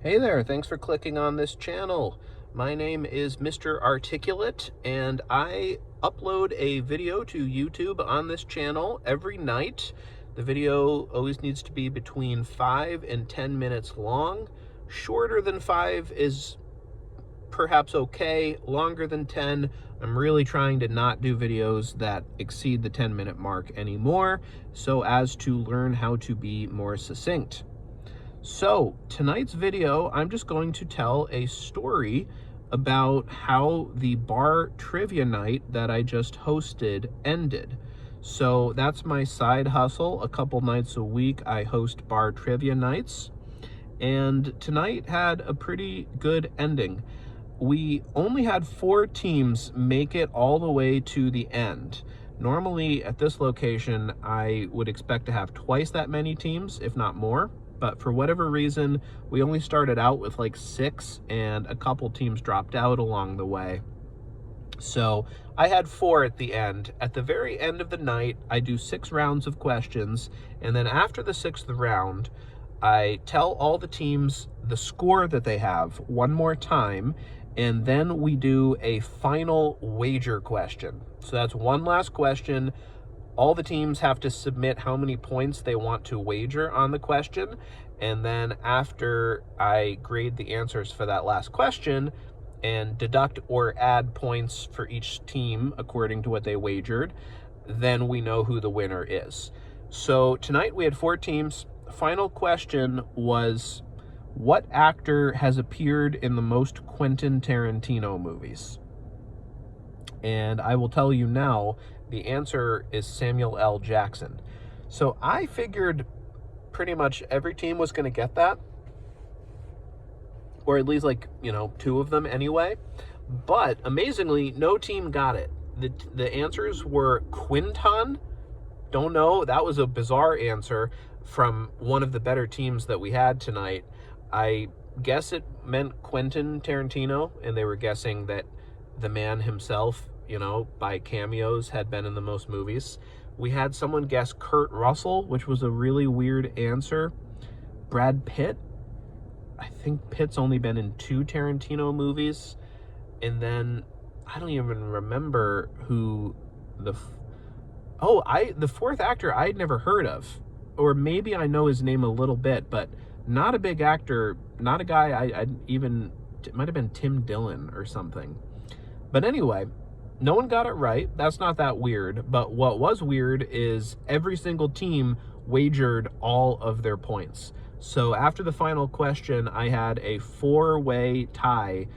Hey there, thanks for clicking on this channel. My name is Mr. Articulate, and I upload a video to YouTube on this channel every night. The video always needs to be between 5 and 10 minutes long. Shorter than 5 is perhaps okay. Longer than 10, I'm really trying to not do videos that exceed the 10-minute mark anymore, so as to learn how to be more succinct. So tonight's video, I'm just going to tell a story about how the bar trivia night that I just hosted ended. So that's my side hustle. A couple nights a week, I host bar trivia nights. And tonight had a pretty good ending. We only had 4 teams make it all the way to the end. Normally at this location, I would expect to have twice that many teams, if not more. But for whatever reason, we only started out with like 6 and a couple teams dropped out along the way. So I had 4 at the end. At the very end of the night, I do 6 rounds of questions. And then after the 6th round, I tell all the teams the score that they have one more time. And then we do a final wager question. So that's one last question. All the teams have to submit how many points they want to wager on the question. And then after I grade the answers for that last question and deduct or add points for each team according to what they wagered, then we know who the winner is. So tonight we had 4 teams. The final question was, what actor has appeared in the most Quentin Tarantino movies? And I will tell you now, the answer is Samuel L. Jackson. So I figured pretty much every team was going to get that, or at least 2 of them anyway. But amazingly, no team got it. The answers were Quinton. Don't know. That was a bizarre answer from one of the better teams that we had tonight. I guess it meant Quentin Tarantino, and they were guessing that the man himself, by cameos, had been in the most movies. We had someone guess Kurt Russell, which was a really weird answer. Brad Pitt. I think Pitt's only been in 2 Tarantino movies. And then I don't even remember who the 4th actor I'd never heard of. Or maybe I know his name a little bit, but not a big actor, not a guy it might have been Tim Dillon or something. But anyway, no one got it right. That's not that weird. But what was weird is every single team wagered all of their points. So after the final question, I had a 4-way tie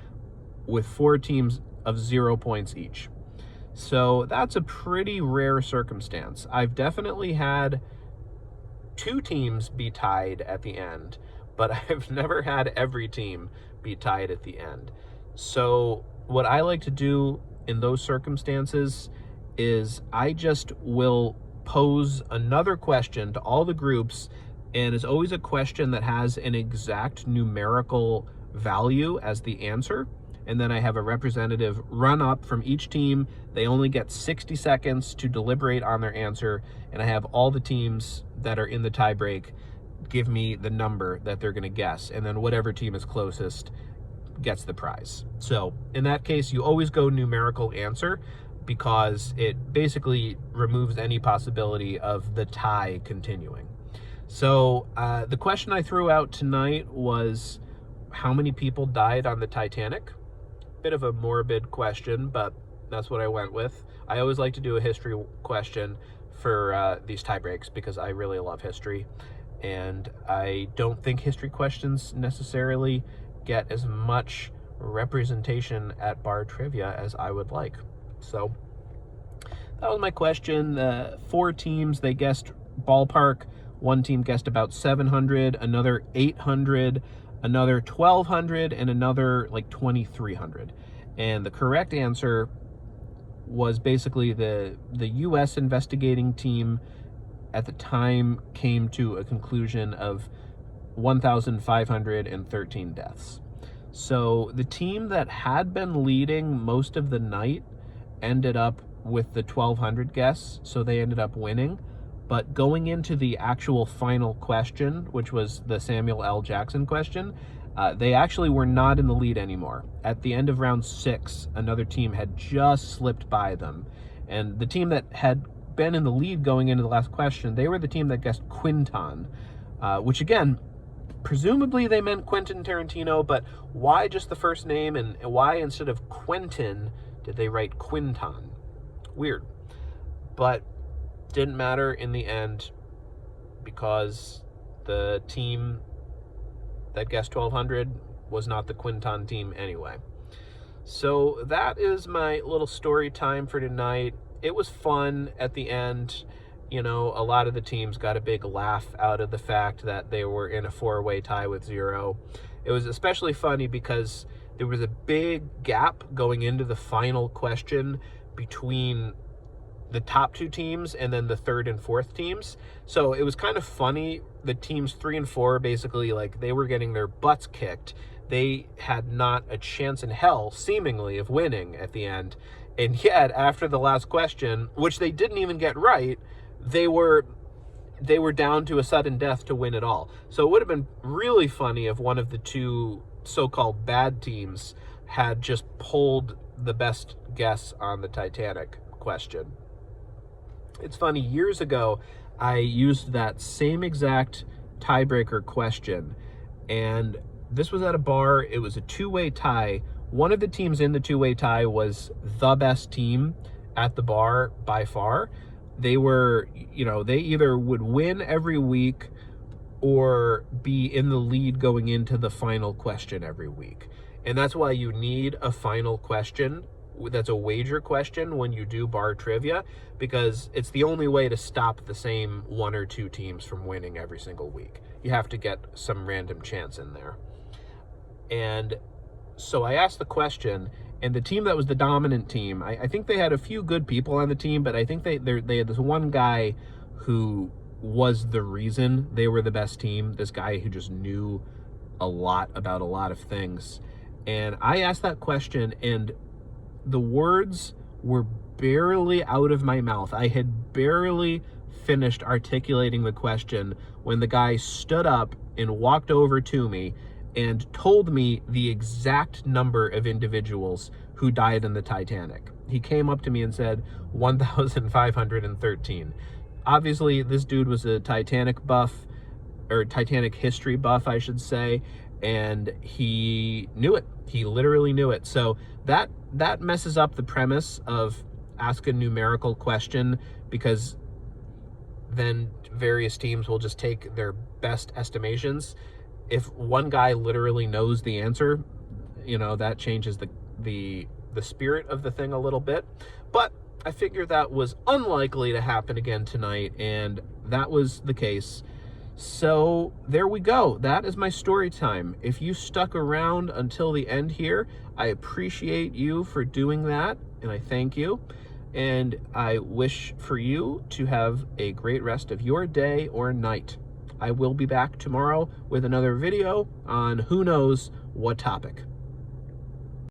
with 4 teams of 0 points each. So that's a pretty rare circumstance. I've definitely had 2 teams be tied at the end, but I've never had every team be tied at the end. So what I like to do in those circumstances is I just will pose another question to all the groups, and it's always a question that has an exact numerical value as the answer. And then I have a representative run up from each team. They only get 60 seconds to deliberate on their answer, and I have all the teams that are in the tiebreak give me the number that they're going to guess, and then whatever team is closest gets the prize. So in that case, you always go numerical answer, because it basically removes any possibility of the tie continuing. So the question I threw out tonight was, how many people died on the Titanic? Bit of a morbid question, but that's what I went with. I always like to do a history question for these tie breaks because I really love history, and I don't think history questions necessarily get as much representation at bar trivia as I would like. So that was my question. 4 teams, they guessed ballpark. 1 team guessed about 700, another 800, another 1,200, and another 2,300. And the correct answer was basically the U.S. investigating team at the time came to a conclusion of 1,513 deaths. So the team that had been leading most of the night ended up with the 1,200 guess, so they ended up winning. But going into the actual final question, which was the Samuel L. Jackson question, They actually were not in the lead anymore. At the end of round 6, another team had just slipped by them. And the team that had been in the lead going into the last question, they were the team that guessed Quinton, which again, presumably they meant Quentin Tarantino, but why just the first name, and why instead of Quentin did they write Quinton? Weird. But didn't matter in the end, because the team that guessed 1200 was not the Quinton team anyway. So that is my little story time for tonight. It was fun at the end. You know, a lot of the teams got a big laugh out of the fact that they were in a 4-way tie with 0. It was especially funny because there was a big gap going into the final question between the top 2 teams and then the 3rd and 4th teams. So it was kind of funny. The teams 3 and 4, basically, like, they were getting their butts kicked. They had not a chance in hell, seemingly, of winning at the end. And yet, after the last question, which they didn't even get right, they were down to a sudden death to win it all. So it would have been really funny if one of the 2 so-called bad teams had just pulled the best guess on the Titanic question. It's funny, years ago, I used that same exact tiebreaker question, and this was at a bar. It was a 2-way tie. One of the teams in the 2-way tie was the best team at the bar by far. They were, you know, they either would win every week or be in the lead going into the final question every week. And that's why you need a final question that's a wager question when you do bar trivia, because it's the only way to stop the same 1 or 2 teams from winning every single week. You have to get some random chance in there. And so I asked the question, and the team that was the dominant team, I think they had a few good people on the team, but I think they had this one guy who was the reason they were the best team, this guy who just knew a lot about a lot of things. And I asked that question, and the words were barely out of my mouth. I had barely finished articulating the question when the guy stood up and walked over to me and told me the exact number of individuals who died in the Titanic. He came up to me and said 1,513. Obviously, this dude was a Titanic buff, or Titanic history buff, I should say, and he knew it. He literally knew it. So that messes up the premise of ask a numerical question, because then various teams will just take their best estimations. If one guy literally knows the answer, you know, that changes the spirit of the thing a little bit. But I figured that was unlikely to happen again tonight, and that was the case. So there we go. That is my story time. If you stuck around until the end here, I appreciate you for doing that, and I thank you. And I wish for you to have a great rest of your day or night. I will be back tomorrow with another video on who knows what topic.